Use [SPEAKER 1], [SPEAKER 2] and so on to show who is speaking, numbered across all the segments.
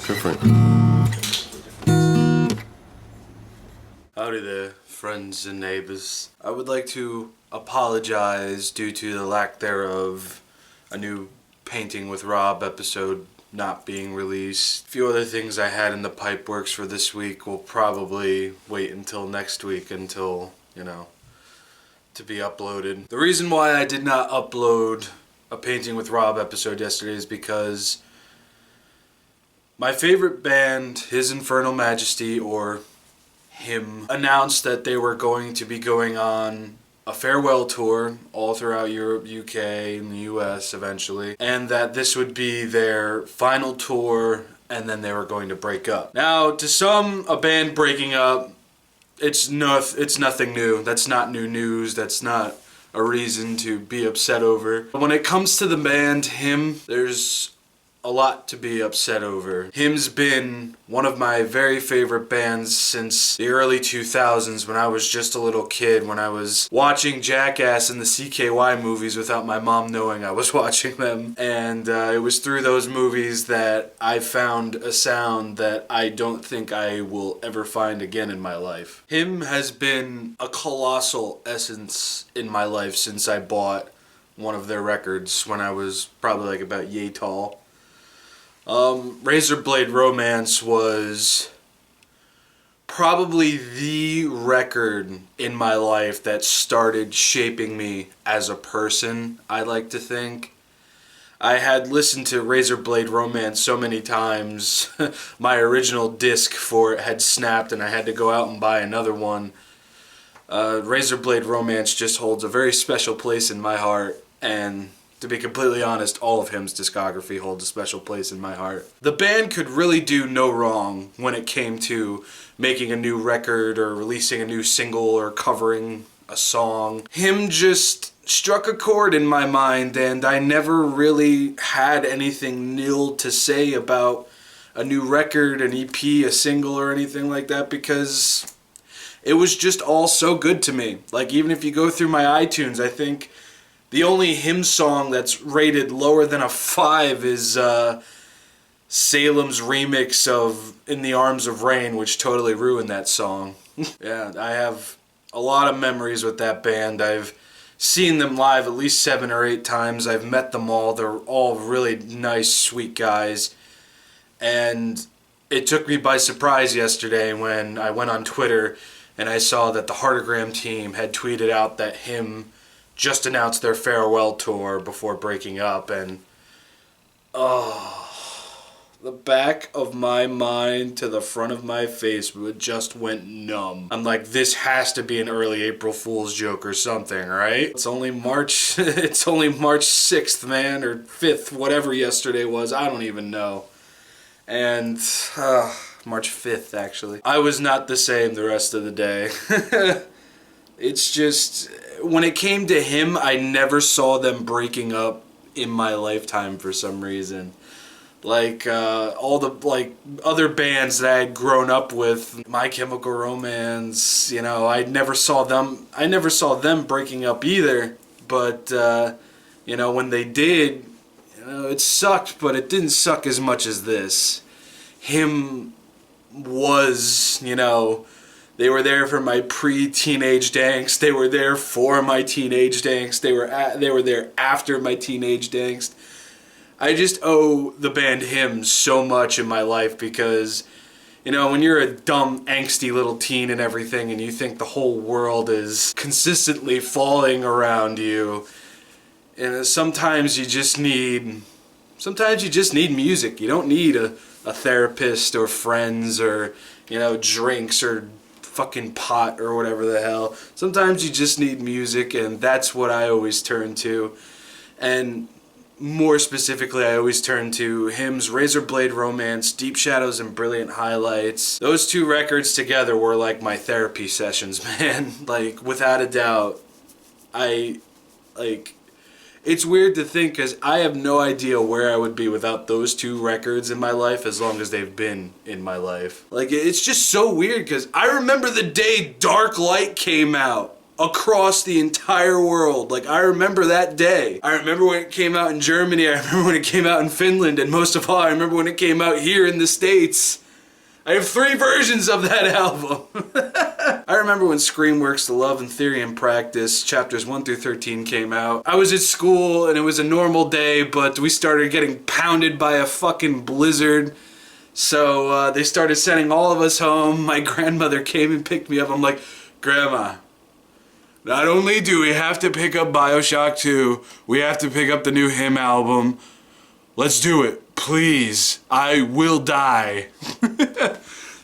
[SPEAKER 1] different.
[SPEAKER 2] Howdy there, friends and neighbors. I would like to apologize due to the lack thereof a new Painting with Rob episode not being released. A few other things I had in the pipe works for this week will probably wait until next week until, to be uploaded. The reason why I did not upload a Painting with Rob episode yesterday is because my favorite band, His Infernal Majesty, or H.I.M, announced that they were going to be going on a farewell tour all throughout Europe, UK, and the US eventually, and that this would be their final tour, and then they were going to break up. Now, to some, a band breaking up, it's nothing new. That's not new news. That's not a reason to be upset over. When it comes to the band H.I.M, there's a lot to be upset over. H.I.M's been one of my very favorite bands since the early 2000s when I was just a little kid, when I was watching Jackass and the CKY movies without my mom knowing I was watching them. And it was through those movies that I found a sound that I don't think I will ever find again in my life. H.I.M has been a colossal essence in my life since I bought one of their records when I was probably like about yay tall. Razor Blade Romance was probably the record in my life that started shaping me as a person, I like to think. I had listened to Razor Blade Romance so many times, my original disc for it had snapped and I had to go out and buy another one. Razor Blade Romance just holds a very special place in my heart, and to be completely honest, all of H.I.M's discography holds a special place in my heart. The band could really do no wrong when it came to making a new record or releasing a new single or covering a song. H.I.M just struck a chord in my mind, and I never really had anything nil to say about a new record, an EP, a single, or anything like that, because it was just all so good to me. Like, even if you go through my iTunes, I think the only H.I.M song that's rated lower than a 5 is Salem's remix of In the Arms of Rain, which totally ruined that song. Yeah, I have a lot of memories with that band. I've seen them live at least 7 or 8 times. I've met them all. They're all really nice, sweet guys. And it took me by surprise yesterday when I went on Twitter and I saw that the Heartagram team had tweeted out that H.I.M just announced their farewell tour before breaking up, and the back of my mind to the front of my face just went numb. I'm like, this has to be an early April Fool's joke or something, right? It's only March 6th, man, or 5th, whatever yesterday was, I don't even know. And March 5th, actually. I was not the same the rest of the day. It's just, when it came to H.I.M, I never saw them breaking up in my lifetime for some reason. Like, all the, other bands that I had grown up with, My Chemical Romance, I never saw them breaking up either. But, when they did, it sucked, but it didn't suck as much as this. H.I.M was, they were there for my pre-teenage angst. They were there for my teenage angst. They were there after my teenage angst. I just owe the band H.I.M so much in my life because, when you're a dumb, angsty little teen and everything, and you think the whole world is consistently falling around you, and sometimes you just need music. You don't need a therapist or friends or, drinks or fucking pot or whatever the hell. Sometimes you just need music, and that's what I always turn to. And more specifically, I always turn to H.I.M's Razor Blade Romance, Deep Shadows and Brilliant Highlights. Those 2 records together were like my therapy sessions, man. Like, without a doubt. It's weird to think because I have no idea where I would be without those 2 records in my life as long as they've been in my life. Like, it's just so weird because I remember the day Dark Light came out. across the entire world. Like, I remember that day. I remember when it came out in Germany, I remember when it came out in Finland, and most of all, I remember when it came out here in the States. I have 3 versions of that album. I remember when Screamworks, The Love and Theory and Practice, chapters 1 through 13 came out. I was at school and it was a normal day, but we started getting pounded by a fucking blizzard. So they started sending all of us home. My grandmother came and picked me up. I'm like, Grandma, not only do we have to pick up BioShock 2, we have to pick up the new H.I.M album. Let's do it. Please, I will die.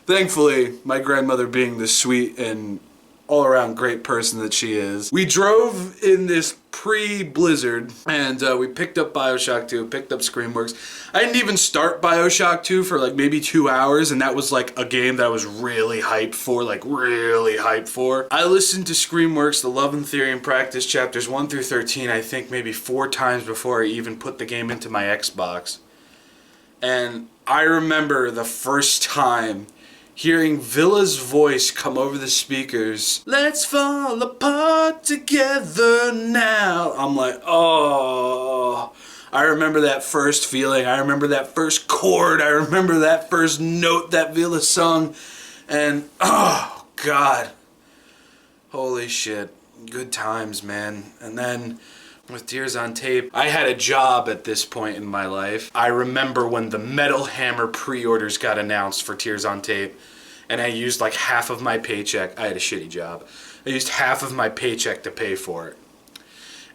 [SPEAKER 2] Thankfully, my grandmother being the sweet and all-around great person that she is, we drove in this pre-blizzard, and we picked up BioShock 2, picked up Screamworks. I didn't even start BioShock 2 for like maybe 2 hours, and that was like a game that I was really hyped for, I listened to Screamworks, The Love and Theory and Practice, chapters 1 through 13, I think maybe 4 times before I even put the game into my Xbox. And I remember the first time hearing Villa's voice come over the speakers. Let's fall apart together now. I'm like, oh. I remember that first feeling. I remember that first chord. I remember that first note that Villa sung. And, oh, God. Holy shit. Good times, man. And then with Tears on Tape, I had a job at this point in my life. I remember when the Metal Hammer pre-orders got announced for Tears on Tape, and I used like half of my paycheck. I had a shitty job. I used half of my paycheck to pay for it.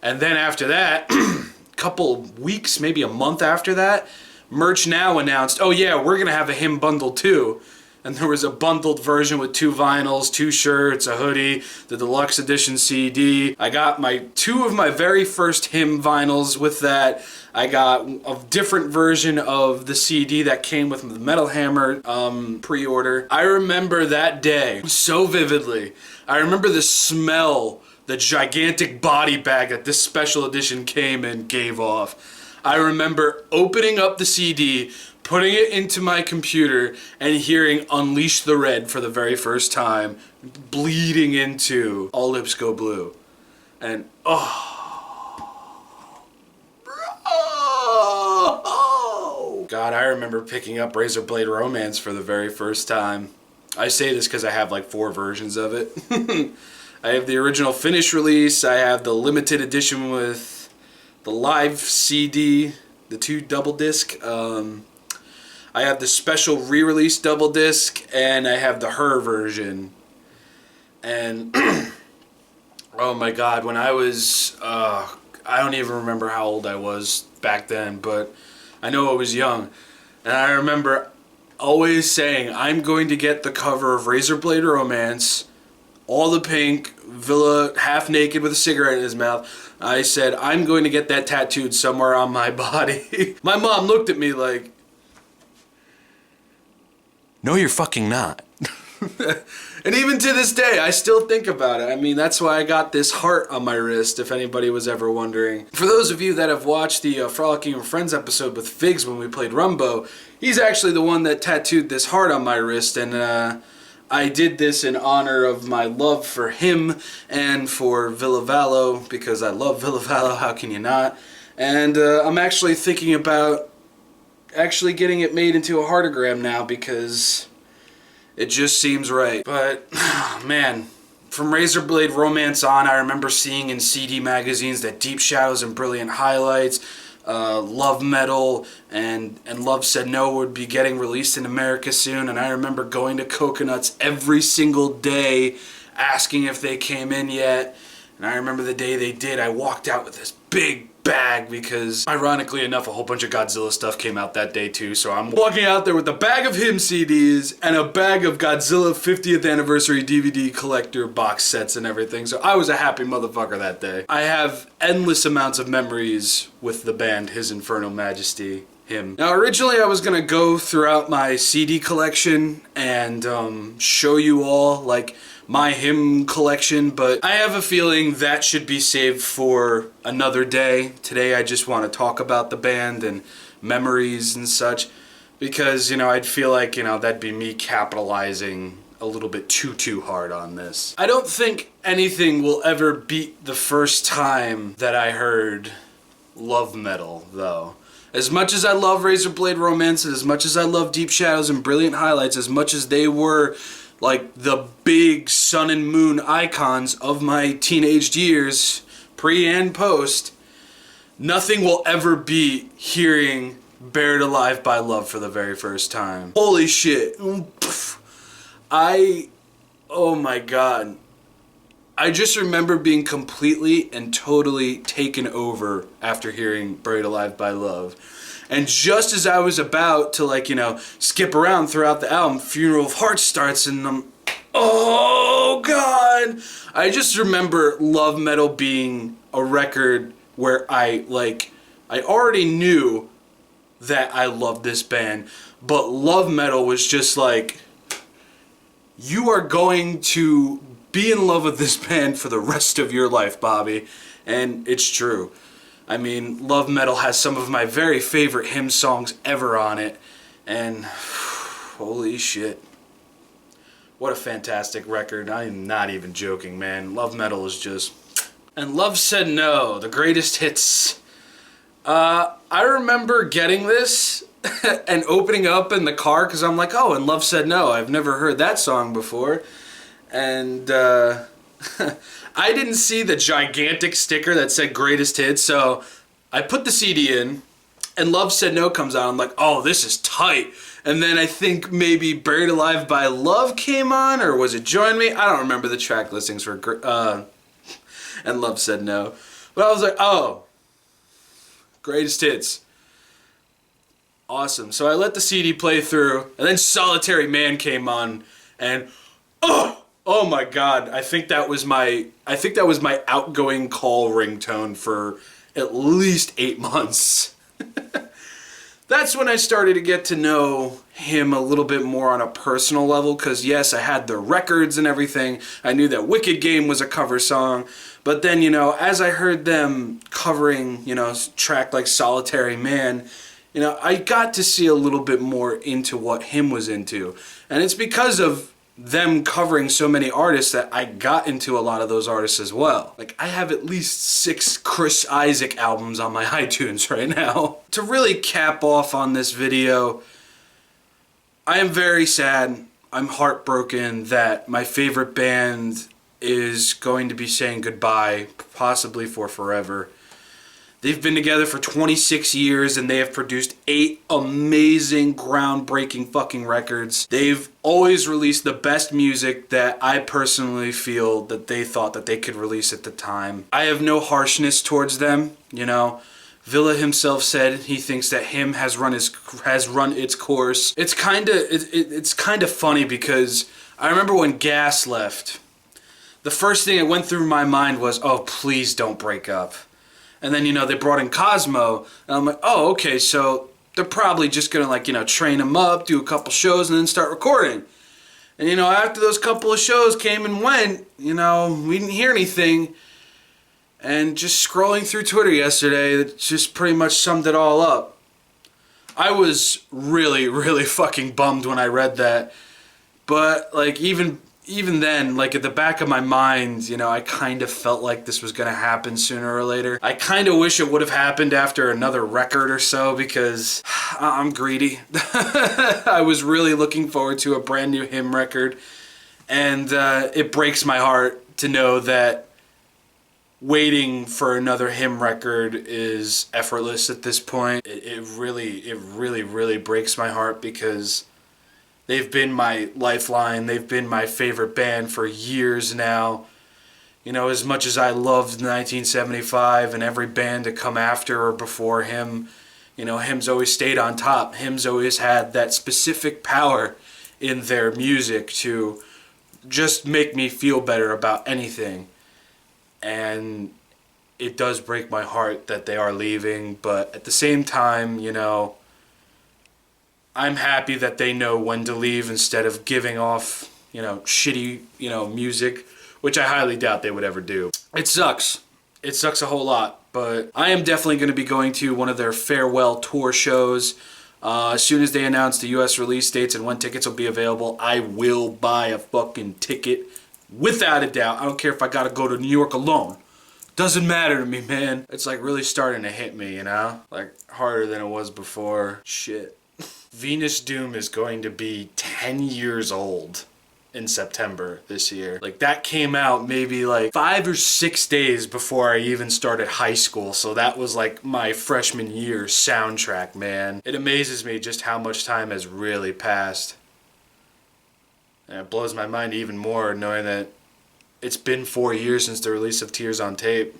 [SPEAKER 2] And then after that, a couple weeks, maybe a month after that, Merch Now announced, oh yeah, we're gonna have a H.I.M bundle too. And there was a bundled version with 2 vinyls, 2 shirts, a hoodie, the deluxe edition CD. I got 2 of my very first H.I.M vinyls with that. I got a different version of the CD that came with the Metal Hammer pre-order. I remember that day so vividly. I remember the smell, the gigantic body bag that this special edition came and gave off. I remember opening up the CD, putting it into my computer, and hearing Unleash the Red for the very first time, bleeding into All Lips Go Blue. And, God, I remember picking up Razor Blade Romance for the very first time. I say this because I have like 4 versions of it. I have the original finish release, I have the limited edition with the live CD, the 2 double disc, I have the special re-release double disc, and I have the Her version. And oh my God, when I was, I don't even remember how old I was back then, but I know I was young. And I remember always saying, I'm going to get the cover of Razor Blade Romance, all the pink, Villa half naked with a cigarette in his mouth. I said, I'm going to get that tattooed somewhere on my body. My mom looked at me like, no, you're fucking not. And even to this day, I still think about it. I mean, that's why I got this heart on my wrist, if anybody was ever wondering. For those of you that have watched the Frolicking with Friends episode with Figs when we played Rumbo, he's actually the one that tattooed this heart on my wrist, and I did this in honor of my love for him and for Villa Vallo, because I love Villa Vallo, how can you not? And I'm actually thinking about actually getting it made into a heartogram now, because it just seems right. But, man, from Razor Blade Romance on, I remember seeing in CD magazines that Deep Shadows and Brilliant Highlights, Love Metal, and Love Said No would be getting released in America soon, and I remember going to Coconuts every single day asking if they came in yet, and I remember the day they did, I walked out with this big bag, because ironically enough a whole bunch of Godzilla stuff came out that day too, so I'm walking out there with a bag of H.I.M CDs and a bag of Godzilla 50th anniversary DVD collector box sets and everything, so I was a happy motherfucker that day. I have endless amounts of memories with the band His Infernal Majesty, H.I.M. Now originally I was gonna go throughout my CD collection and show you all like my H.I.M collection, but I have a feeling that should be saved for another day. Today I just want to talk about the band and memories and such, because, you know, I'd feel like, you know, that'd be me capitalizing a little bit too hard on this. I don't think anything will ever beat the first time that I heard love metal, though. As much as I love Razorblade Romance, and as much as I love Deep Shadows and Brilliant Highlights, as much as they were like the big sun and moon icons of my teenaged years, pre and post, nothing will ever beat hearing Buried Alive by Love for the very first time. Holy shit. Oh my god. I just remember being completely and totally taken over after hearing Buried Alive by Love. And just as I was about to, like, you know, skip around throughout the album, Funeral of Hearts starts and oh god. I just remember Love Metal being a record where I already knew that I loved this band, but Love Metal was just like, you are going to be in love with this band for the rest of your life, Bobby. And it's true. I mean, Love Metal has some of my very favorite H.I.M songs ever on it, and holy shit. What a fantastic record. I am not even joking, man. Love Metal is just... And Love Said No, the greatest hits. I remember getting this and opening up in the car because I'm like, oh, and Love Said No. I've never heard that song before. And I didn't see the gigantic sticker that said greatest hits, so I put the CD in, and Love Said No comes out. I'm like, oh, this is tight. And then I think maybe Buried Alive by Love came on, or was it Join Me? I don't remember the track listings for and Love Said No. But I was like, oh, greatest hits. Awesome. So I let the CD play through, and then Solitary Man came on, and oh my god, I think that was my outgoing call ringtone for at least 8 months. That's when I started to get to know him a little bit more on a personal level, because yes, I had the records and everything. I knew that Wicked Game was a cover song, but then, you know, as I heard them covering, you know, track like Solitary Man, you know, I got to see a little bit more into what him was into. And it's because of them covering so many artists that I got into a lot of those artists as well. Like, I have at least 6 Chris Isaak albums on my iTunes right now. To really cap off on this video, I am very sad. I'm heartbroken that my favorite band is going to be saying goodbye, possibly for forever. They've been together for 26 years and they have produced 8 amazing, groundbreaking fucking records. They've always released the best music that I personally feel that they thought that they could release at the time. I have no harshness towards them, you know. Villa himself said he thinks that H.I.M has run its course. It's kind of funny because I remember when Gas left, the first thing that went through my mind was, oh, please don't break up. And then, you know, they brought in Cosmo, and I'm like, oh, okay, so they're probably just gonna, like, you know, train him up, do a couple shows, and then start recording. And, you know, after those couple of shows came and went, you know, we didn't hear anything. And just scrolling through Twitter yesterday, it just pretty much summed it all up. I was really, really fucking bummed when I read that. But, like, even then, like, at the back of my mind, you know, I kind of felt like this was going to happen sooner or later. I kind of wish it would have happened after another record or so, because I'm greedy. I was really looking forward to a brand new H.I.M record, and it breaks my heart to know that waiting for another H.I.M record is effortless at this point. It really breaks my heart, because they've been my lifeline. They've been my favorite band for years now. You know, as much as I loved 1975 and every band to come after or before H.I.M, you know, H.I.M's always stayed on top. H.I.M's always had that specific power in their music to just make me feel better about anything. And it does break my heart that they are leaving, but at the same time, you know, I'm happy that they know when to leave instead of giving off, you know, shitty, you know, music, which I highly doubt they would ever do. It sucks. It sucks a whole lot, but I am definitely going to be going to one of their farewell tour shows. As soon as they announce the US release dates and when tickets will be available, I will buy a fucking ticket without a doubt. I don't care if I gotta go to New York alone. Doesn't matter to me, man. It's like really starting to hit me, you know? Like harder than it was before. Shit. Venus Doom is going to be 10 years old in September this year. Like that came out maybe like 5 or 6 days before I even started high school. So that was like my freshman year soundtrack, man. It amazes me just how much time has really passed. And it blows my mind even more knowing that it's been 4 years since the release of Tears on Tape.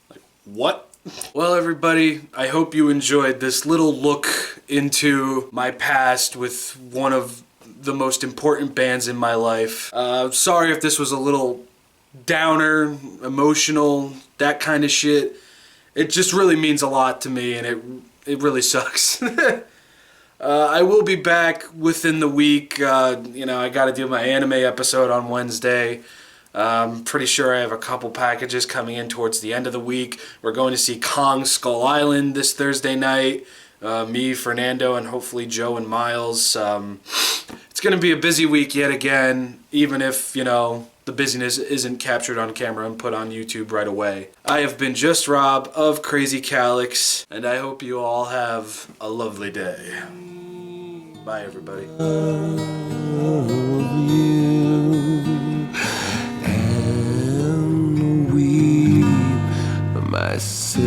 [SPEAKER 2] Like, what? Well, everybody, I hope you enjoyed this little look into my past with one of the most important bands in my life. Sorry if this was a little downer, emotional, that kind of shit. It just really means a lot to me, and it really sucks. I will be back within the week. You know, I gotta do my anime episode on Wednesday. I'm pretty sure I have a couple packages coming in towards the end of the week. We're going to see Kong Skull Island this Thursday night. Me, Fernando, and hopefully Joe and Miles. It's going to be a busy week yet again, even if, you know, the busyness isn't captured on camera and put on YouTube right away. I have been Just Rob of Crazy Calyx, and I hope you all have a lovely day. Bye, everybody. Myself